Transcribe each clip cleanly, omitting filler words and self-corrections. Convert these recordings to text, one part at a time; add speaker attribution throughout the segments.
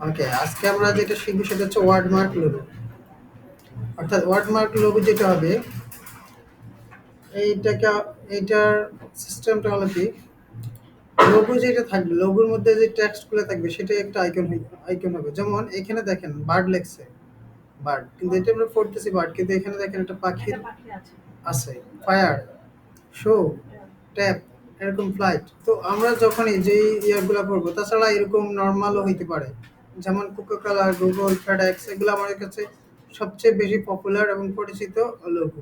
Speaker 1: ওকে, আজকে আমরা যেটা শিখবো সেটা হচ্ছে ওয়ার্ডমার্ক লোগো। অর্থাৎ ওয়ার্ডমার্ক লোগো যেটা হবে এইটাকে এইটার সিস্টেমটা হলো কি, লোগো যেটা থাকবে লোগোর মধ্যে যে টেক্সটগুলো থাকবে সেটাই একটা আইকন হবে। যেমন এখানে দেখেন বার্ড লেখছে, বার্ড, কিন্তু এটা আমরা পড়তেছি বার্ড, কিন্তু এখানে দেখেন একটা পাখির আছে, ফায়ার, শো, ট্যাপ, এরকম ফ্লাইট। তো আমরা যখনই যেই ইয়ারগুলো পড়বো, তাছাড়া এরকম নর্মালও হইতে পারে, যেমন কোকাকোলা, গুগল, ফেডেক্স, এগুলো আমাদের কাছে সবচেয়ে বেশি পপুলার এবং পরিচিত লোগো।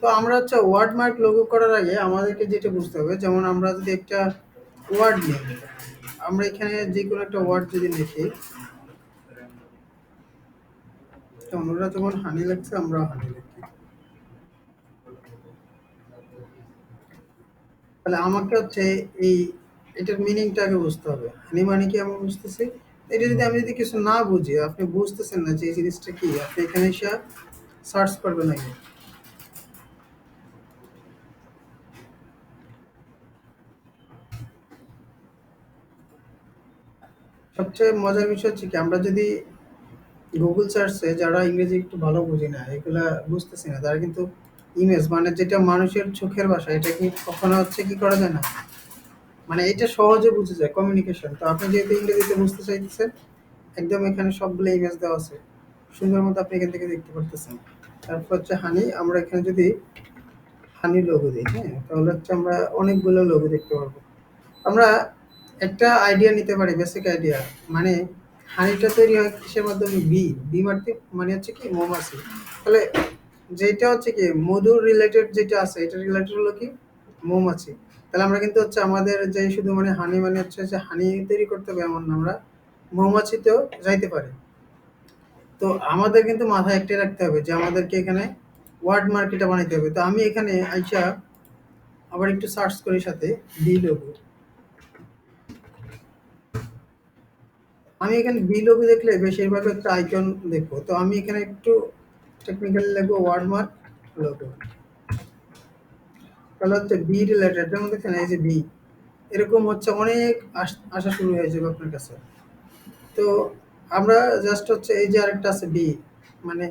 Speaker 1: তো আমরা হচ্ছে ওয়ার্ডমার্ক লোগো করার আগে আমাদেরকে যেটা বুঝতে হবে, যেমন আমরা যদি একটা ওয়ার্ড নিই, আমরা এখানে যে কোনো একটা ওয়ার্ড যদি লিখি, যেমন ওরা যেমন হানি লিখছে, আমরা হানি লিখি, তাহলে আমাকে হচ্ছে এই এটার মিনিংটা আগে বুঝতে হবে। হানি মানে কি আমি বুঝতেছি, এটা যদি আমি যদি কিছু না বুঝি, আপনি বুঝতেছেন না যে এই জিনিসটা কি, আপনি এখানে এসে সার্চ করবেন আগে। সবচেয়ে মজার বিষয় হচ্ছে কি, আমরা যদি গুগল সার্চে যারা ইংরেজি একটু ভালো বুঝি না, এগুলা বুঝতেছি না, তারা কিন্তু ইমেজ মানে যেটা মানুষের চোখের ভাষা, এটা কি কখনো হচ্ছে কি করা যায় না, মানে এটা সহজে বুঝে যায় কমিউনিকেশন। তো আপনি যেহেতু ইংরেজিতে বুঝতে চাইতেছেন, একদম এখানে সবগুলো ইমেজ দেওয়া আছে, সুন্দর মতো আপনি এখান থেকে দেখতে পারতেছেন। তারপর হচ্ছে হানি, আমরা এখানে যদি হানি লোগো দিই, হ্যাঁ, তাহলে হচ্ছে আমরা অনেকগুলো লোগো দেখতে পারবো। আমরা একটা আইডিয়া নিতে পারি, বেসিক আইডিয়া, মানে হানিটা তৈরি হয় কিসের মাধ্যমে, বি মারতে মানে হচ্ছে কি মৌমাছি। তাহলে যেটা হচ্ছে কি মধুর রিলেটেড যেটা আছে, এটা রিলেটেড হলো কি মৌমাছি। তাহলে আমরা কিন্তু হচ্ছে আমাদের যে শুধু মানে হানি মানে হচ্ছে যে হানি তৈরি করতে হবে এমন না, আমরা মৌমাছিতেও যাইতে পারি। তো আমাদের কিন্তু মাথায় একটাই রাখতে হবে যে আমাদেরকে এখানে ওয়ার্ড মার্কেটটা বানাইতে হবে। তো আমি এখানে আইসা আবার একটু সার্চ করি সাথে বি লোগো। আমি এখানে বি লোগো দেখলে বেশিরভাগ হচ্ছে আইকন দেখবো। তো আমি এখানে একটু টেকনিক্যালি লিখবো ওয়ার্ডমার্ক লোগো। তাহলে হচ্ছে বি রিলেটেড, যেমন দেখেন এই যে বি, এরকম হচ্ছে অনেক আসা শুরু হয়ে যাবে আপনার কাছে। তো আমরা জাস্ট হচ্ছে এই যে আরেকটা আছে বি, মানে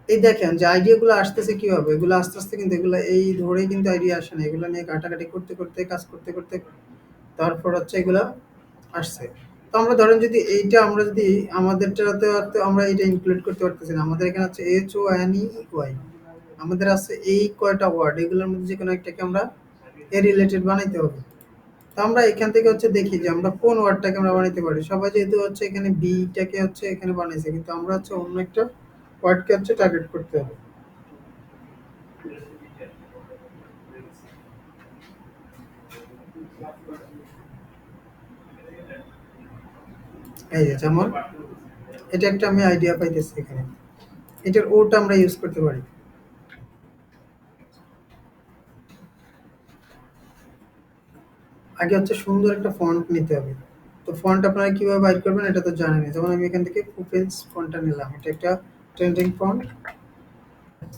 Speaker 1: এই দেখেন যে আইডিয়াগুলো আসতেছে কিভাবে, এগুলো আস্তে আস্তে কিন্তু এগুলো এই ধরেই কিন্তু আইডিয়া আসে না, এগুলো নিয়ে ঘাটাঘাটি করতে করতে কাজ করতে করতে তারপর হচ্ছে এগুলা আসছে। তো আমরা ধরেন যদি এইটা আমরা যদি আমাদেরটাতে হয়তো আমরা এটা ইনক্লুড করতে পারতেছি না, আমাদের এখানে আছে HONEY, আমাদের আছে এই কয়টা ওয়ার্ড, এগুলোর মধ্যে যে কোনো একটাকে আমরা এ রিলেটেড বানাইতে হবে। তো আমরা এখান থেকে হচ্ছে দেখি যে আমরা কোন ওয়ার্ডটাকে আমরা বানাইতে পারি। সবাই যেহেতু হচ্ছে এখানে বিটাকে হচ্ছে এখানে বানাইছে, কিন্তু আমরা হচ্ছে অন্য একটা ওয়ার্ডকে হচ্ছে টার্গেট করতে হবে। এই যে যেমন এটা একটা আমি আইডিয়া পাইতেছি এখানে, এটার ওটা আমরা ইউজ করতে পারি। আগে হচ্ছে সুন্দর একটা ফন্ট নিতে হবে। তো ফন্ট আপনারা কিভাবে বাইর করবেন এটা তো জানেনই। যেমন আমি এখান থেকে পুপিলস ফন্টটা নিলাম। এটা একটা ট্রেন্ডিং ফন্ট,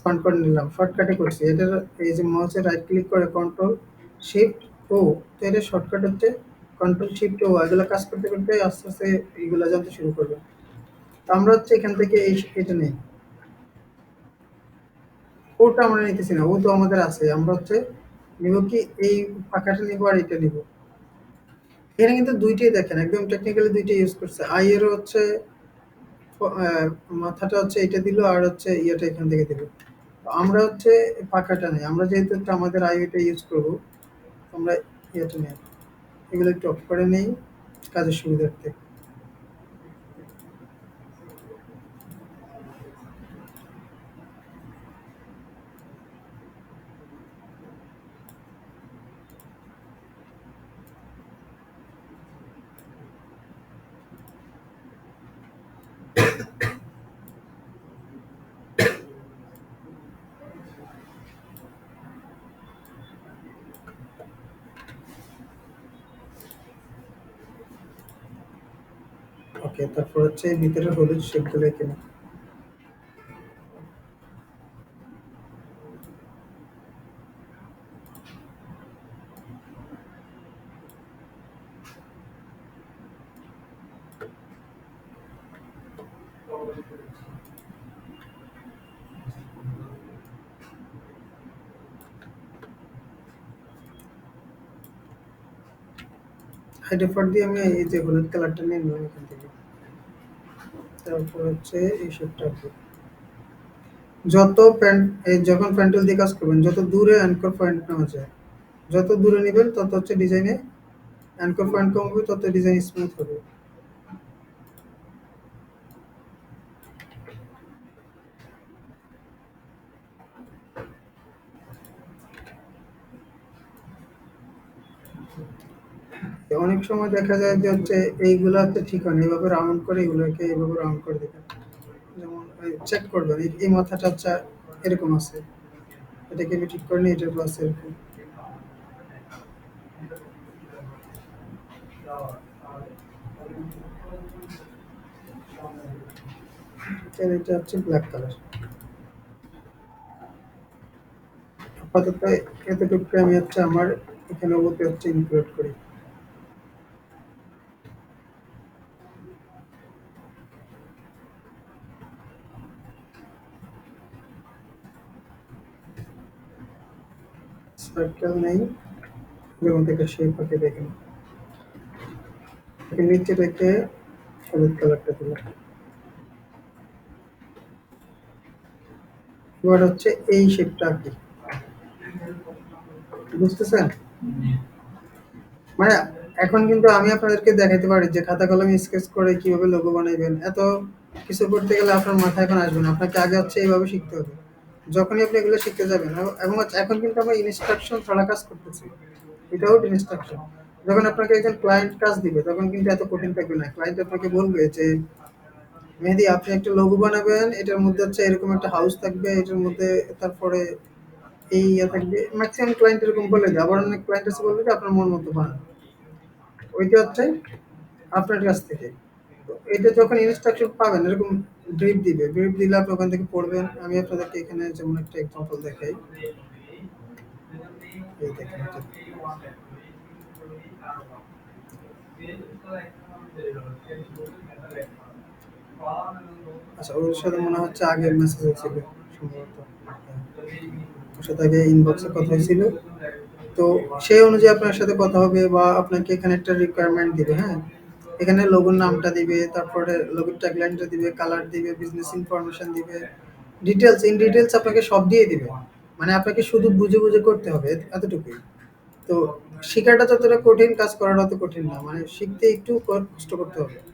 Speaker 1: ফন্ট করে নিলাম। শর্টকাটে করছি। এটার এই যে মাউসে রাইট ক্লিক করে কন্ট্রোল শিফট ও, তো এটা শর্টকাট হচ্ছে কন্ট্রোল শিফট ও, এগুলো কাজ করতে করতে আস্তে আস্তে এগুলো জানতে শুরু করবে। তো আমরা হচ্ছে এখান থেকে এই এটা নেই, ওটা আমরা নিতেছি না, ও তো আমাদের আছে। আমরা হচ্ছে নিব কি এই ফাঁকাটা নিব আর এটা নিব। এখানে কিন্তু দুইটাই দেখেন একদম টেকনিক্যালি দুইটাই ইউজ করছে। আই এরও হচ্ছে আহ, মাথাটা হচ্ছে এটা দিল আর হচ্ছে ইয়েটা এখান থেকে দিল। তো আমরা হচ্ছে পাখাটা নেই, আমরা যেহেতু একটা আমাদের আইওটা ইউজ করবো, আমরা ইয়েটা নেই, এগুলো একটু অফ করে নেই কাজের সুবিধার্থে। ওকে, তারপর হচ্ছে ভিতরে হলুদ শেপগুলো এখানে। হাইড এফার্ট দিয়ে আমি এই যে হলুদ কালারটা নিয়ে নিলাম এখান থেকে। তারপর হচ্ছে এই শেপটা আঁকবো। যত প্যান এই যখন প্যান্টেল দিয়ে কাজ করবেন, যত দূরে অ্যাঙ্কর পয়েন্ট নেওয়া যায়, যত দূরে নিবেন তত হচ্ছে ডিজাইনে অ্যাঙ্কর পয়েন্ট কম হবে, তত ডিজাইন স্মুথ হবে। অনেক সময় দেখা যায় যে হচ্ছে এইগুলা হচ্ছে ঠিক হয় না, এইভাবে রাউন্ড করে এগুলোকে এইভাবে রাউন্ড করে দিবেন। যেমন চেক করবেন এই মাথাটা হচ্ছে এরকম আছে, এটাকে আমি ঠিক করে নিই, এটার পাশে এরকম। আর এটা হচ্ছে ব্ল্যাক কালার। আপাতত এতটুকু আমি হচ্ছে আমার এখানে ওতে হচ্ছে ইনক্লুড করি। সার্কেল নেই, যেমন থেকে শেপ আঁকে দেখেন, এখানে নিচে রেখে হলুদ কালারটা দিলাম। এবার হচ্ছে এই শেপটা আঁকি, বুঝতেছেন? মানে এখন কিন্তু আমি আপনাদেরকে দেখাইতে পারি যে খাতা কলমে স্কেচ করে কিভাবে লোগো বানাইবেন। এত কিছু করতে গেলে আপনার মাথায় এখন আসবে না। আপনাকে আগে হচ্ছে এইভাবে শিখতে হবে। যখনই আপনি এগুলো শিখতে যাবেন এবং হচ্ছে এখন কিন্তু আমরা ইনস্ট্রাকশন ছাড়া কাজ করতেছি। Without instruction. যখন আপনাকে একজন ক্লায়েন্ট কাজ দিবে তখন কিন্তু এত কঠিন থাকবে না। ক্লায়েন্ট আপনাকে বলবে যে, "মেহেদী আপনি একটা লোগো বানাবেন। এটার মধ্যে হচ্ছে এরকম একটা হাউস থাকবে। এটার মধ্যে তারপরে এই ইয়ে থাকবে।" ম্যাক্সিমাম ক্লায়েন্ট এরকম বলে দেয়। আবার অনেক ক্লায়েন্ট এসে বলবে যে, "আপনার মন মতো বানান।" ওইটা হচ্ছে আপনার কাছ থেকে। তো এটা যখন ইনস্ট্রাকশন পাবেন এরকম ব্রিফ দিবে। ব্রিফ দিলে আপনি ওখান থেকে পড়বেন। আমি আপনাদেরকে এখানে যেমন একটা এক্সাম্পল দেখাই। এই দেখেন এটা। আচ্ছা ওর সাথে মনে হচ্ছে আগের মেসেজ হয়েছিল সম্ভবত। ওর সাথে আগে ইনবক্সে কথা হয়েছিল। তো সেই অনুযায়ী আপনার সাথে কথা হবে বা আপনাকে এখানে একটা রিকোয়ারমেন্ট দিবে, হ্যাঁ? এখানে লোগোর নামটা দিবে, তারপরে লোগোর ট্যাগলাইনটা দিবে, কালার দিবে, বিজনেস ইনফরমেশন দিবে। ডিটেইলস ইন ডিটেইলস আপনাকে সব দিয়ে দিবে। মানে আপনাকে শুধু বুঝে, বুঝে করতে হবে এতটুকুই। তো শিখাটা যতটা কঠিন কাজ করাটা অত কঠিন না। মানে শিখতে একটু কষ্ট করতে হবে।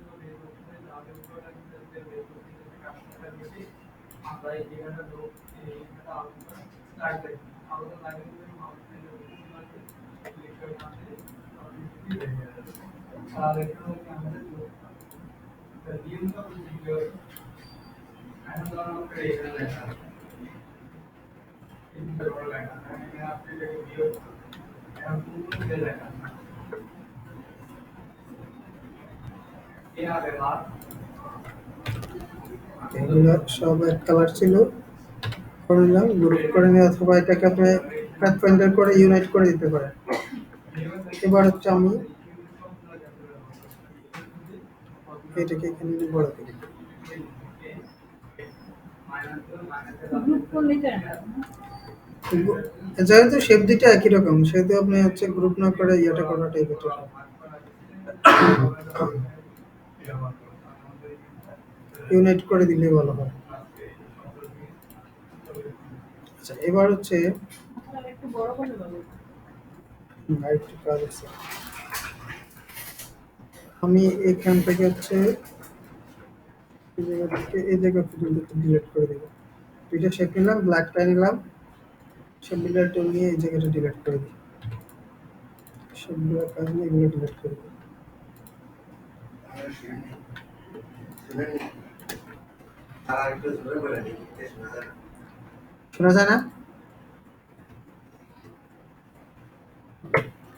Speaker 1: এগুলো সব এক কালার ছিল। করে নিলাম, গ্রুপ করে নিয়ে অথবা এটাকে আপনি পাথফাইন্ডার করে ইউনাইট করে দিতে পারেন। এবার হচ্ছে আমি এটাকে এখানে নিয়ে বড় করি। গু- যেহেতু শেপ দুইটা একই রকম সেহেতু আপনি হচ্ছে গ্রুপ না করে ইয়েটা করাটাই বেটার। ইউনাইট করে দিলেই ভালো হয়। আচ্ছা এবার হচ্ছে আরেকটু কাজ আছে। আমি এখান থেকে হচ্ছে এই জায়গা থেকে এই জায়গা পর্যন্ত একটু ডিলিট করে দিব। দুইটা শেপ নিলাম, ব্ল্যাকটা নিলাম, সবগুলো টুল নিয়ে এই জায়গাটা ডিলিট করে দিই। সবগুলো কাজ নিয়ে এগুলো ডিলিট করে দিই। শোনা যায় না?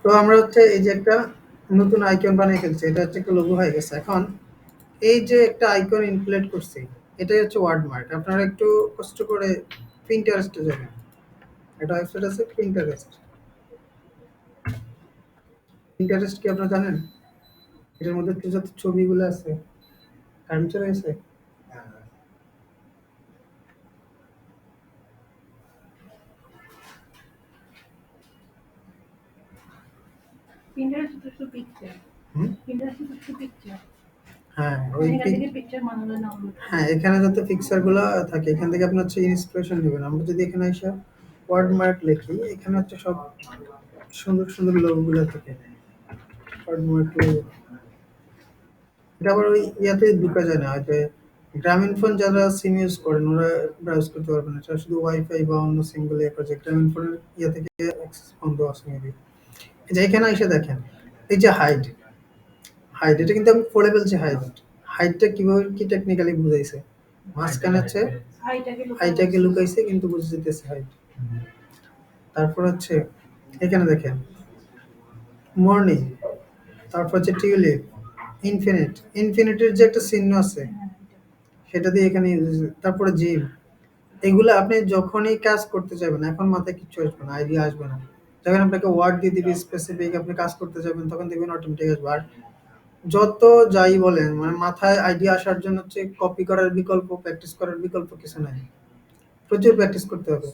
Speaker 1: তো আমরা হচ্ছে এই যে একটা নতুন আইকন বানিয়ে ফেলছি। এটা হচ্ছে একটা লোগো হয়ে গেছে। এখন এই যে একটা আইকন ইনক্লুড করছি, এটাই হচ্ছে ওয়ার্ডমার্ক। আপনারা একটু কষ্ট করে পিন্টারেস্টে যাবেন। একটা ওয়েবসাইট আছে পিন্টারেস্ট। পিন্টারেস্ট কি আপনারা জানেন? এটার মধ্যে যত ছবিগুলো আছে কারেন্ট চলে গেছে? হুম? হ্যাঁ, ওই হ্যাঁ, এখানে যত পিকচার গুলো থাকে এখান থেকে আপনি হচ্ছে ইন্সপিরেশন নেবেন। আমরা যদি এখানে এসে ওয়ার্ড মার্ক লিখি, এখানে হচ্ছে সব সুন্দর সুন্দর লোগো গুলো থাকে। ওয়ার্ড মার্ক লোগো, এটা আবার ওই ইয়াতে ঢুকা যায় না, যে গ্রামীণ ফোন যারা সিম ইউজ করেন ওরা ব্রাউজ করতে পারবেন না, এটা শুধু ওয়াইফাই বা অন্য সিম গুলো ইয়ে করে। গ্রামীণ ফোনের ইয়ে থেকে অ্যাক্সেস বন্ধ আছে মেবি। এই যে এখানে এসে দেখেন, এই যে হাইড, হাইড এটা কিন্তু আমি পড়ে ফেলছি। হাইড, হাইডটা কিভাবে কি টেকনিক্যালি বুঝাইছে, মাঝখানে হচ্ছে হাইটাকে লুকাইছে কিন্তু বুঝে যেতেছে হাইড। তারপর হচ্ছে এখানে দেখেন মর্নিং, তারপর হচ্ছে টিউলিপ, ইনফিনিট, ইনফিনিটের যে একটা চিহ্ন আছে সেটা দিয়ে এখানে use হয়েছে। তারপরে জিম, এগুলো আপনি যখনই কাজ করতে যাবেন, এখন মাথায় কিচ্ছু আসবে না, আইডিয়া আসবে না। যখন আপনাকে ওয়ার্ড দিয়ে দিবি স্পেসিফিক, আপনি কাজ করতে যাবেন তখন দেখবেন অটোমেটিক আসবে। আর যত যাই বলেন মানে মাথায় আইডিয়া আসার জন্য হচ্ছে কপি করার বিকল্প, প্র্যাকটিস করার বিকল্প কিছু নাই। প্রচুর প্র্যাকটিস করতে হবে।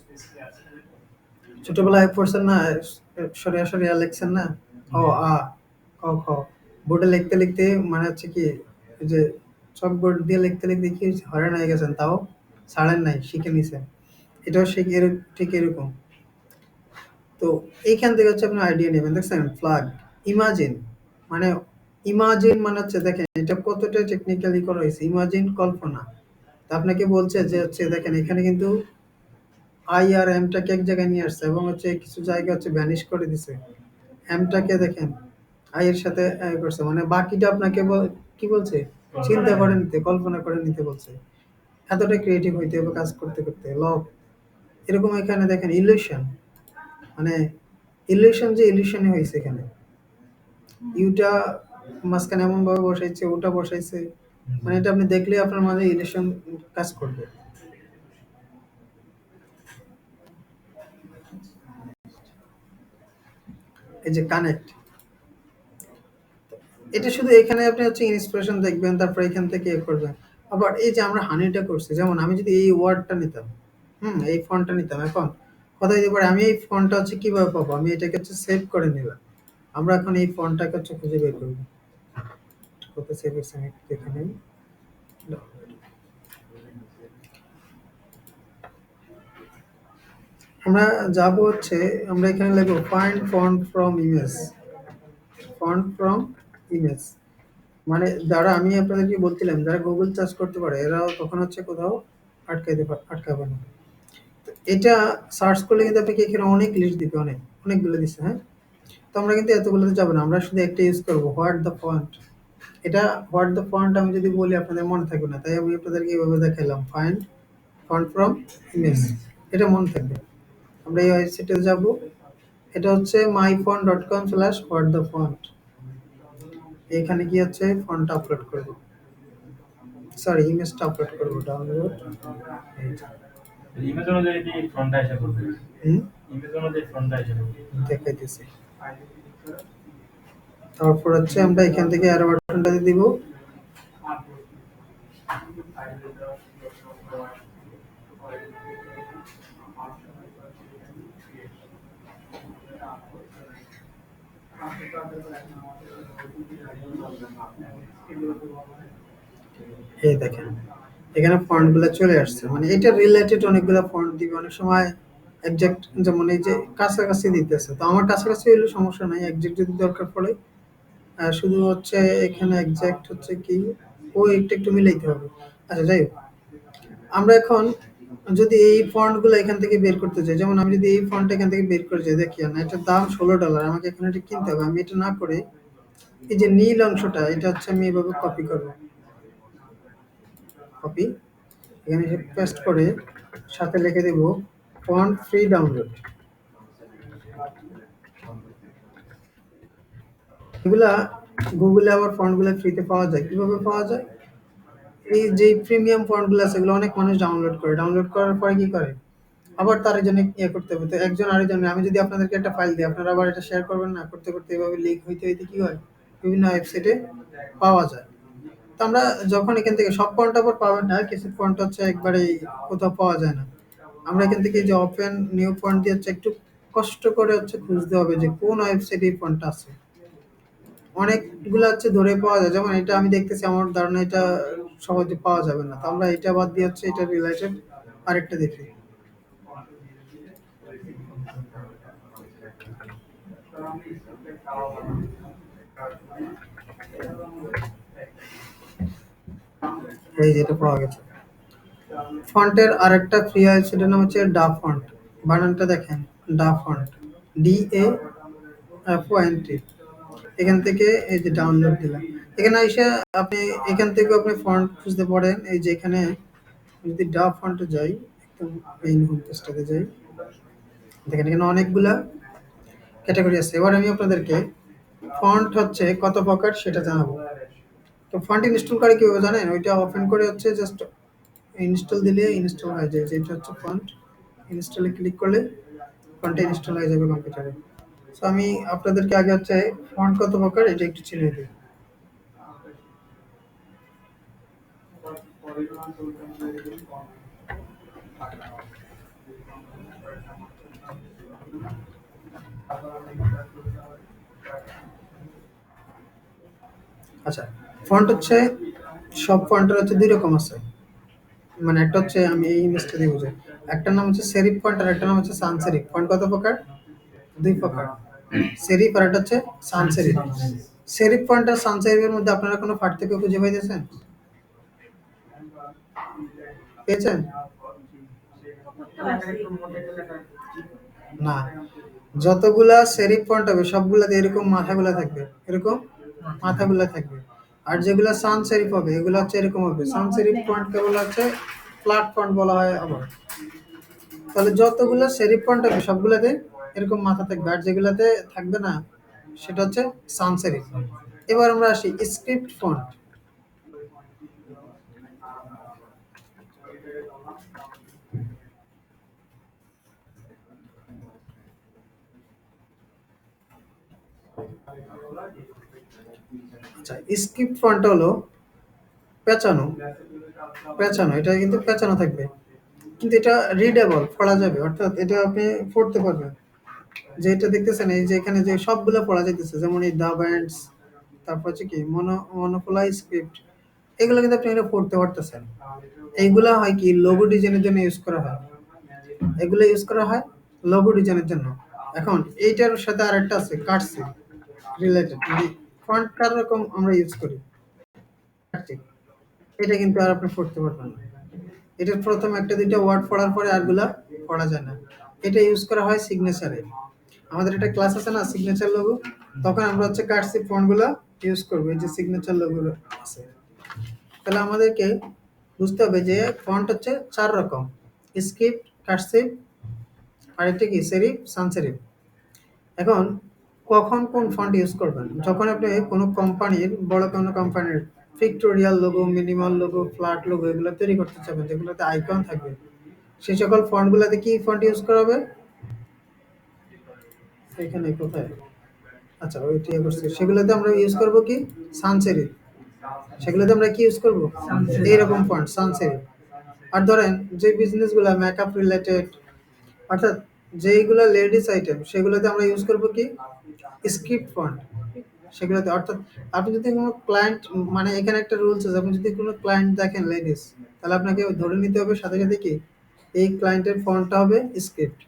Speaker 1: ছোটবেলায় পড়ছেন না, সরিয়া সরিয়া লেখছেন না, অ আ ক খ, বোর্ডে লিখতে লিখতে মানে হচ্ছে কি ওই যে চকবোর্ড দিয়ে লিখতে লিখতে কি হয়েছে, হয়রান হয়ে গেছেন, তাও ছাড়েন নাই, শিখে নিছেন। এটাও শিখে ঠিক এরকম। তো এইখান থেকে হচ্ছে আপনি আইডিয়া নেবেন। দেখছেন ফ্ল্যাগ, ইমাজিন, মানে ইমাজিন মানে হচ্ছে দেখেন এটা কতটা টেকনিক্যালি করা হয়েছে। ইমাজিন কল্পনা, তা আপনাকে বলছে যে হচ্ছে দেখেন এখানে কিন্তু আই আর এমটাকে এক জায়গায় নিয়ে আসছে এবং হচ্ছে কিছু জায়গা হচ্ছে ভ্যানিশ করে দিছে। এমটাকে দেখেন আই এর সাথে করছে, মানে বাকিটা আপনাকে কি বলছে, চিন্তা করে নিতে, কল্পনা করে নিতে বলছে। এতটা ক্রিয়েটিভ হইতে হবে কাজ করতে করতে। লক, এরকম এখানে দেখেন ইলিউশন, মানে ইলিউশন যে ইলিউশনই হয়েছে এখানে, ইউটা মাঝখানে এমন ভাবে বসাইছে, ওটা বসাইছে, মানে এটা আপনি দেখলে আপনার মাঝে ইলিউশন কাজ করবে। এই যে কানেক্ট, এটা শুধু এখানে আপনি হচ্ছে ইন্সপিরেশন দেখবেন, তারপর এখান থেকে এ করবেন। আবার এই যে আমরা হানিটা করছি, যেমন আমি যদি এই ওয়ার্ডটা নিতাম, এই ফন্টটা নিতাম, এখন কথা দিতে পারে আমি এই ফন্টটা হচ্ছে কিভাবে পাবো, আমি এটাকে হচ্ছে সেভ করে নিলাম। আমরা এখন এই ফন্টটাকে হচ্ছে খুঁজে বের করবো, কোথায় সেভ হয়েছে আমি একটু দেখে নিই। আমরা যাব হচ্ছে, আমরা এখানে লিখবো find font from image, font from image. মানে যারা, আমি আপনাদেরকে বলছিলাম যারা গুগল সার্চ করতে পারে এরাও তখন হচ্ছে কোথাও আটকাবে না। তো এটা সার্চ করলে কিন্তু আপনাকে এখানে অনেক লিস্ট দিবে, অনেকগুলো দিচ্ছে, হ্যাঁ। তো আমরা কিন্তু এতগুলোতে যাবো না, আমরা শুধু একটা ইউজ করবো, হোয়াট দ্য ফন্ট। এটা হোয়াট দ্য ফন্ট আমি যদি বলি আপনাদের মনে থাকবে না, তাই আমি আপনাদেরকে এইভাবে দেখাইলাম, ফাইন্ড ফন্ট ফ্রম ইমেজ, এটা মনে থাকবে। আমরা এই ওয়েবসাইটে যাব, এটা হচ্ছে myfont.com/whatthefont। এখানে কি হচ্ছে ফন্ট আপলোড করব, সরি ইমেজটা আপলোড করব, ডাউনলোড।
Speaker 2: ইমেজ অনুযায়ী কি ফ্রন্টটা এসে করবে?
Speaker 1: হুম,
Speaker 2: ইমেজ অনুযায়ী ফ্রন্টটা এসে করবে।
Speaker 1: দেখাইতেছি। তারপর হচ্ছে আমরা এখান থেকে অ্যারো বাটনটা দিয়ে দিব। এই দেখেন এখানে ফন্ট গুলো চলে আসছে, মানে এটা রিলেটেড অনেকগুলো ফন্ট দিবে। অনেক সময় একজ্যাক্ট, যেমন এই যে কাছাকাছি দিতেছে, তো আমার কাছাকাছি হলে সমস্যা নাই, একজ্যাক্ট যদি দরকার পড়ে শুধু হচ্ছে এখানে একজ্যাক্ট হচ্ছে কি ও একটু একটু মিলাইতে হবে। আচ্ছা যাই হোক, আমরা এখন যদি এই ফন্ট গুলো এখান থেকে বের করতে চাই, যেমন আমি যদি এই ফন্ট এখান থেকে বের করে যাই, দেখি না এটার দাম $16, আমাকে এখন এটা কিনতে হবে। আমি এটা না করে এই যে নীল অংশটা, এটা হচ্ছে আমি এভাবে কপি করবো, কপি, এখানে এসে পেস্ট করে সাথে লিখে দেব ফন্ট ফ্রি ডাউনলোড। এগুলা গুগলে আবার ফন্টগুলো ফ্রিতে পাওয়া যায়। কিভাবে পাওয়া যায়, এই যে প্রিমিয়াম ফন্টগুলো আছে এগুলো অনেক মানুষ ডাউনলোড করে, ডাউনলোড করার পরে কি করে আবার তার জন্য ইয়ে করতে হবে। তো একজন আরেকজন, আমি যদি আপনাদেরকে একটা ফাইল দিই আপনারা আবার এটা শেয়ার করবেন না, করতে করতে এভাবে লিক হইতে হইতে কি হয়, বিভিন্ন ওয়েবসাইটে পাওয়া যায়। তো আমরা যখন এখান থেকে সব ফন্ট আবার পাবেন না, কিছু ফন্ট হচ্ছে একবারে কোথাও পাওয়া যায় না। আমরা এখান থেকে যে ওপেন নিউ ফন্ট দিয়ে হচ্ছে একটু কষ্ট করে হচ্ছে খুঁজতে হবে যে কোন ওয়েবসাইটে এই ফন্টটা আছে। অনেকগুলো হচ্ছে ধরে পাওয়া যায়। যেমন এটা আমি দেখতেছি, আমার ধারণা এটা সহজে পাওয়া যাবে না। তো আমরা এটা বাদ দিয়ে হচ্ছে এটা রিলেটেড আরেকটা দেখি। এই যে এটা পাওয়া গেছে। ফন্টের আরেকটা ফ্রি আছে, সেটার নাম হচ্ছে ডা ফন্ট। বানানটা দেখেন, ডা ফন্ট, DAFONT। এখান থেকে এই যে ডাউনলোড দিলাম। এখানে এসে আপনি এখান থেকে আপনি ফন্ট খুঁজতে পারেন। এই যে এখানে যদি ডা ফন্টে যাই, একদম মেইন হোম পেজটাতে যাই, দেখেন এখানে অনেকগুলা ক্যাটাগরি আছে। এবার আমি আপনাদেরকে ফন্ট হচ্ছে কত প্রকার সেটা জানাবো। তো ফন্ট ইনস্টল করে কিভাবে জানেন? ওইটা ওপেন করে হচ্ছে জাস্ট ইনস্টল দিলে ইনস্টল হয়ে যায়। যেটা হচ্ছে ফন্ট, ইনস্টলে ক্লিক করলে ফন্টটা ইনস্টল হয়ে যাবে কম্পিউটারে। সো আমি আপনাদেরকে আগে হচ্ছে ফন্ট কত প্রকার এটা একটু চিনিয়ে দিই। আচ্ছা, ফন্ট হচ্ছে সব ফন্টের হচ্ছে দুই রকম আছে। মানে একটা হচ্ছে আমি এই ইমেজটা দিয়ে বুঝাই। একটার নাম হচ্ছে সেরিফ ফন্ট আর একটা নাম হচ্ছে সান সেরিফ। ফন্ট কত প্রকার? দুই প্রকার, সেরিফ আর একটা হচ্ছে সান সেরিফ। সেরিফ ফন্ট আর সান সেরিফের মধ্যে আপনারা কোনো পার্থক্য খুঁজে পাইতেছেন? পেয়েছেন? না, যতগুলা সেরিফ ফন্ট হবে সবগুলাতে এরকম মাথাগুলা থাকবে, এরকম মাথাগুলা থাকবে। আর যেগুলা সান সেরিফ হবে এগুলো হচ্ছে এরকম হবে। সান সেরিফ ফন্ট কেবল হচ্ছে ফ্ল্যাট ফন্ট বলা হয় আবার। তাহলে যতগুলো সেরিফ ফন্ট হবে সবগুলাতে এরকম মাথা থাকবে, আর যেগুলাতে থাকবে না সেটা হচ্ছে সান সেরিফ। এবার আমরা আসি স্ক্রিপ্ট ফন্ট। আচ্ছা, স্ক্রিপ্ট ফন্ট হলো পেঁচানো, পেঁচানো, এটা কিন্তু পেঁচানো থাকবে, কিন্তু এটা রিডেবল, পড়া যাবে, অর্থাৎ এটা আপনি পড়তে পারবেন। যে এটা দেখতেছেন এই যে এখানে যে সবগুলো পড়া যাইতেছে, যেমন এই দা ব্যান্ডস, তারপর হচ্ছে কি মনোপলাই স্ক্রিপ্ট, এগুলো কিন্তু আপনি এটা পড়তে পারতেছেন। এইগুলা হয় কি লোগো ডিজাইনের জন্য ইউজ করা হয়, এগুলো ইউজ করা হয় লোগো ডিজাইনের জন্য। এখন এইটার সাথে আরেকটা আছে কার্সিভ রিলেটেড, মানে ফন্ট কার রকম আমরা ইউজ করি কার্সিভ, এটা কিন্তু আর আপনি পড়তে পারবেন না। এটার প্রথম একটা দুইটা ওয়ার্ড পড়ার পরে আরগুলা পড়া যায় না। এটা ইউজ করা হয় সিগনেচারে। আমাদের একটা ক্লাস আছে না সিগনেচার লোগো, তখন আমরা হচ্ছে কার্সিভ ফন্টগুলা ইউজ করবো, এই যে সিগনেচার লোগো আছে। তাহলে আমাদেরকে বুঝতে হবে যে ফন্ট হচ্ছে চার রকম: স্ক্রিপ্ট, কার্সিভ, আরেকটা কি সেরিফ, সান সেরিফ। এখন কখন কোন ফন্ট ইউজ করবেন? যখন আপনি কোনো কোম্পানির, বড় কোনো কোম্পানির pictorial logo, minimal logo, flat logo এগুলো তৈরি করতে চাবেন, যেগুলোতে আইকন থাকবে, সেই সকল ফন্টগুলোতে কি ফন্ট ইউজ করা হবে? এখানে কোথায়? আচ্ছা, ওইটি করছি, সেগুলোতে আমরা ইউজ করব কি সান সেরিফ। সেগুলোতে আমরা কি ইউজ করব? এইরকম ফন্ট সান সেরিফ। আর ধরেন যে বিজনেসগুলো মেকআপ রিলেটেড, অর্থাৎ যেইগুলো লেডিস আইটেম, সেগুলোতে আমরা ইউজ করব কি স্ক্রিপ্ট ফন্ট। সেগুলোতে অর্থাৎ আপনি যদি কোনো ক্লায়েন্ট, মানে এখানে একটা রুলস আছে, আপনি যদি কোনো ক্লায়েন্ট দেখেন লেডিস, তাহলে আপনাকে ধরে নিতে হবে সাথে সাথে কি এই ক্লায়েন্টের ফন্টটা হবে স্ক্রিপ্ট।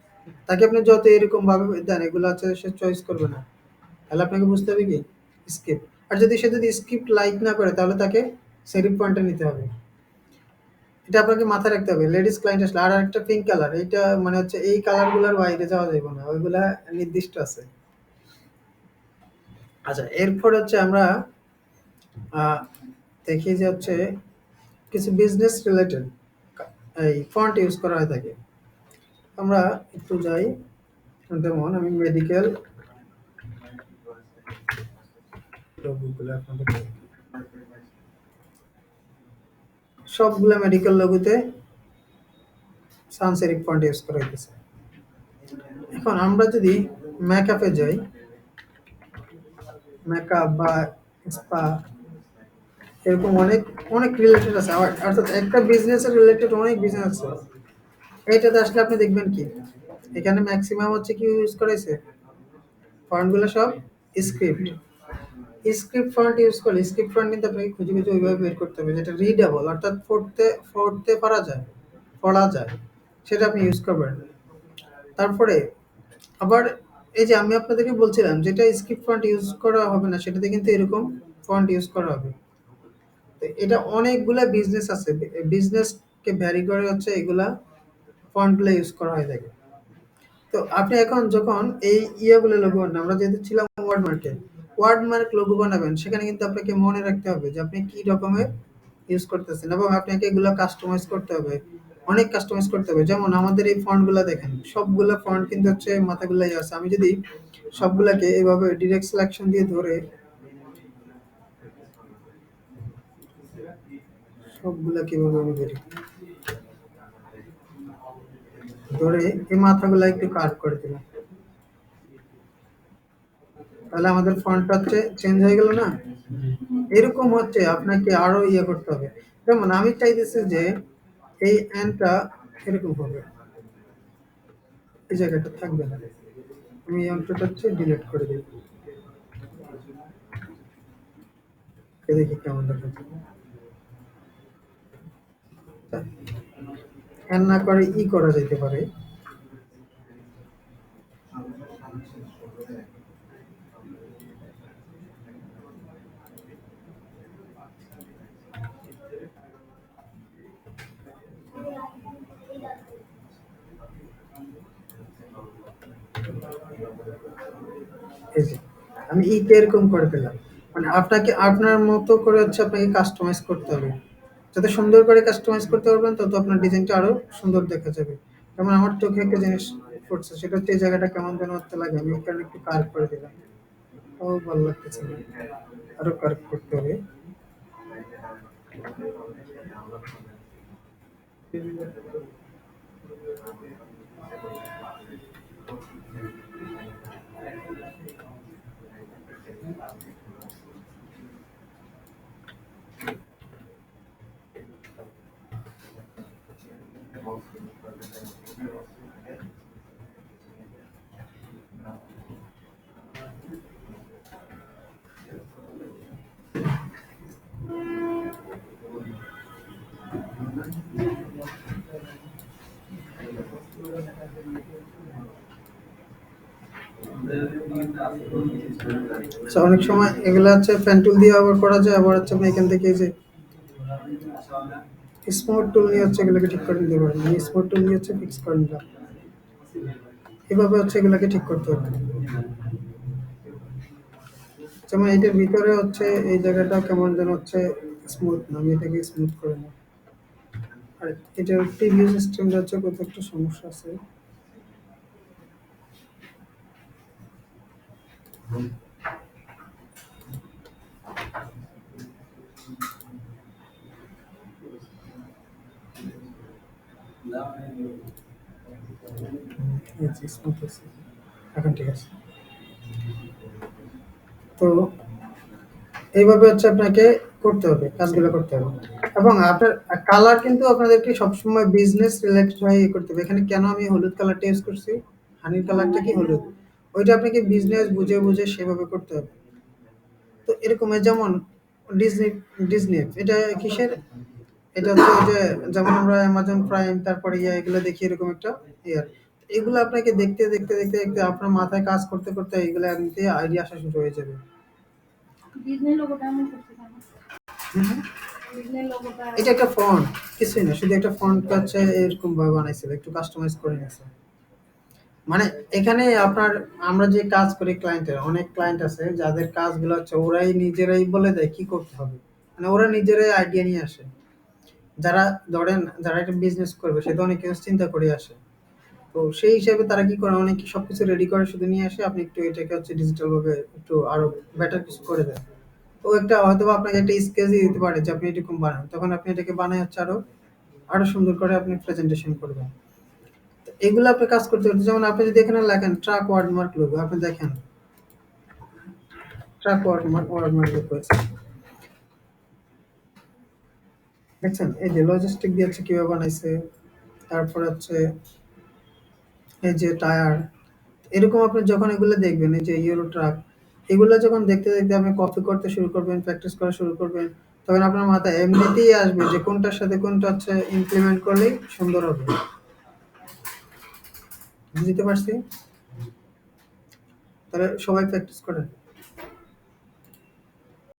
Speaker 1: তাকে আপনি যত এরকম ভাবে দেন, এগুলো হচ্ছে সে চয়েস করবে না। তাহলে আপনাকে বুঝতে হবে কি স্ক্রিপ্ট। আর যদি সে যদি স্ক্রিপ্ট লাইক না করে, তাহলে তাকে সেরিফ পয়েন্টে নিতে হবে। এটা আপনাকে মাথায় রাখতে হবে লেডিস ক্লায়েন্ট আসলে। আর একটা পিঙ্ক কালার, এইটা মানে হচ্ছে এই কালারগুলোর বাইরে যাওয়া যাবে না, ওইগুলা নির্দিষ্ট আছে। আচ্ছা, এরপর হচ্ছে আমরা আহ, দেখি যে হচ্ছে কিছু বিজনেস রিলেটেড এই ফন্ট ইউজ করা হয়ে থাকে। আমরা একটু যাই, যেমন আমি মেডিকেল লোগোগুলো আপনাদের, সবগুলা মেডিকেল লোগোতে সান সেরিফ ফন্ট ইউজ করা হইতেছে। এখন আমরা যদি মেকআপে যাই, মেকআপ বা স্পা, এরকম অনেক অনেক রিলেটেড আছে। অর্থাৎ একটা বিজনেসের রিলেটেড অনেক বিজনেস আছে। এইটাতে আসলে আপনি দেখবেন কি এখানে ম্যাক্সিমাম হচ্ছে কি ইউজ করেছে, ফন্টগুলো সব স্ক্রিপ্ট। স্ক্রিপ্ট ফন্ট ইউজ করলে স্ক্রিপ্ট ফন্ট কিন্তু আপনাকে খুঁজে খুঁজে ওইভাবে বের করতে হবে যেটা রিডেবল অর্থাৎ পড়তে পড়তে পারা যায়, পড়া যায়, সেটা আপনি ইউজ করবেন। তারপরে আবার এই যে আমি আপনাদেরকে বলছিলাম যেটা স্ক্রিপ্ট ফন্ট ইউজ করা হবে না সেটাতে কিন্তু এরকম ফন্ট ইউজ করা হবে। তো এটা অনেকগুলা বিজনেস আছে, বিজনেসকে ভ্যারি করে হচ্ছে এগুলা ফন্টগুলো ইউজ করা হয়ে থাকে। তো আপনি এখন যখন এই ইয়েগুলো লোগো বানান, আমরা যেহেতু ছিলাম ওয়ার্ড মার্কে, ওয়ার্ড মার্ক লোগো বানাবেন সেখানে কিন্তু আপনাকে মনে রাখতে হবে যে আপনি কি রকমের ইউজ করতেছেন এবং আপনাকে এগুলো কাস্টমাইজ করতে হবে, অনেক কাস্টমাইজ করতে হবে। যেমন আমাদের এই ফন্টগুলো দেখেন, সবগুলা ফন্ট কিন্তু হচ্ছে মাথাগুলাই আছে। আমি যদি সবগুলাকে এভাবে ডিরেক্ট সিলেকশন দিয়ে ধরে সবগুলা কিভাবে আমি বেরি ধরে এই মাথাগুলা একটু কাট করে দিলাম, তাহলে আমাদের ফন্টটা হচ্ছে চেঞ্জ হয়ে গেল না?
Speaker 2: জি।
Speaker 1: এরকম হচ্ছে আপনাকে আরো ইয়ে করতে হবে। যেমন আমি চাইতেছি যে এই অ্যানটা এরকম হবে, এই জায়গাটা থাকবে না, আমি এই অংশটা হচ্ছে ডিলিট করে দিই, দেখি কেমন দেখাচ্ছে। অ্যান না করে ই করা যেতে পারে। এই যে আমি ইটা এরকম করে দিলাম, মানে আপনাকে আপনার মতো করে হচ্ছে আপনাকে কাস্টমাইজ করতে হবে। যত সুন্দর করে কাস্টমাইজ করতে পারবেন তত আপনার ডিজাইনটা আরো সুন্দর দেখা যাবে। যেমন আমার চোখে একটা জিনিস পড়ছে সেটা হচ্ছে এই জায়গাটা কেমন যেন হতে লাগে, আমি এখানে একটু কার্ভ করে দিলাম, ও ভালো লাগতেছে না, আরো কার্ভ করতে হবে। আচ্ছা, অনেক সময় এগুলা হচ্ছে পেন টুল দিয়ে আবার করা যায়, আবার হচ্ছে আপনি এখান থেকে এই যে স্মুথ টুল নিয়ে হচ্ছে এগুলোকে ঠিক করে নিতে পারেন। আমি স্মুথ টুল নিয়ে হচ্ছে ফিক্স করে নিলাম, এভাবে হচ্ছে এগুলোকে ঠিক করতে হবে। যেমন এটার ভিতরে হচ্ছে এই জায়গাটা কেমন যেন হচ্ছে স্মুথ না, আমি এটাকে স্মুথ করে নিই। আর এটার প্রিভিউ সিস্টেমটা হচ্ছে কোথাও একটু সমস্যা আছে। এই যে স্মুথ আছে, এখন ঠিক আছে। তো এইভাবে হচ্ছে আপনাকে করতে হবে, কাজগুলো করতে হবে। এবং আপনার কালার কিন্তু আপনাদেরকে সবসময় বিজনেস রিলেটেড হয়ে ইয়ে করতে হবে। এখানে কেন আমি হলুদ কালারটা ইউজ করছি, হানির কালারটা কি হলুদ, ওইটা আপনাকে বিজনেস বুঝে বুঝে সেভাবে করতে হবে। তো এরকম যেমন ডিজনি, ডিজনি এটা কিসের, এটা হচ্ছে ওই যে যেমন আমরা অ্যামাজন প্রাইম তারপরে ইয়া এগুলো দেখি এরকম একটা ইয়ার, এগুলো আপনাকে দেখতে দেখতে দেখতে দেখতে আপনার মাথায় কাজ করতে করতে এগুলো এমনিতে আইডিয়া আসা শুরু হয়ে যাবে। ডিজনি লোগোটা আমি করতে পারবো। ডিজনি লোগোটা এটা একটা ফন্ট, কিছুই না, শুধু একটা ফন্ট হচ্ছে এরকম ভাবে বানাইছিল, একটু কাস্টমাইজ করে নিয়েছে। মানে এখানে আপনার, আমরা যে কাজ করি ক্লায়েন্টের, অনেক ক্লায়েন্ট আছে যাদের কাজগুলো হচ্ছে ওরাই নিজেরাই বলে দেয় কি করতে হবে, মানে ওরা নিজেরাই আইডিয়া নিয়ে আসে। যারা ধরেন যারা একটা বিজনেস করবে সে তো অনেক কিছু চিন্তা করে আসে। তো সেই হিসাবে তারা কি করে, অনেক সবকিছু রেডি করে শুধু নিয়ে আসে, আপনি একটু এটাকে হচ্ছে ডিজিটাল ভাবে একটু আরো বেটার কিছু করে দেন। তো একটা হয়তো বা আপনাকে একটা স্কেচ দিয়ে দিতে পারে যে আপনি এরকম বানান, তখন আপনি এটাকে বানায় হচ্ছে আরো আরো সুন্দর করে আপনি প্রেজেন্টেশন করবেন। তো এগুলো আপনি কাজ করতে করতে, যেমন আপনি যদি এখানে লেখেন ট্রাক ওয়ার্ডমার্ক লোগো, আপনি দেখেন ট্রাক ওয়ার্ডমার্ক লোগো আছে, দেখছেন এই যে লজিস্টিক দিয়ে হচ্ছে কিভাবে বানাইছে। তারপর হচ্ছে এই যে টায়ার, এরকম আপনি যখন এগুলো দেখবেন, এই যে ইউরো ট্রাক, এগুলা যখন দেখতে, দেখতে আপনি কপি করতে শুরু করবেন, প্র্যাকটিস করা শুরু করবেন, তখন আপনার মাথায় এমনিতেই আসবে যে কোনটার সাথে কোনটা হচ্ছে ইমপ্লিমেন্ট করলেই সুন্দর হবে। বুঝতে পারছি? তাহলে সবাই প্র্যাকটিস করেন।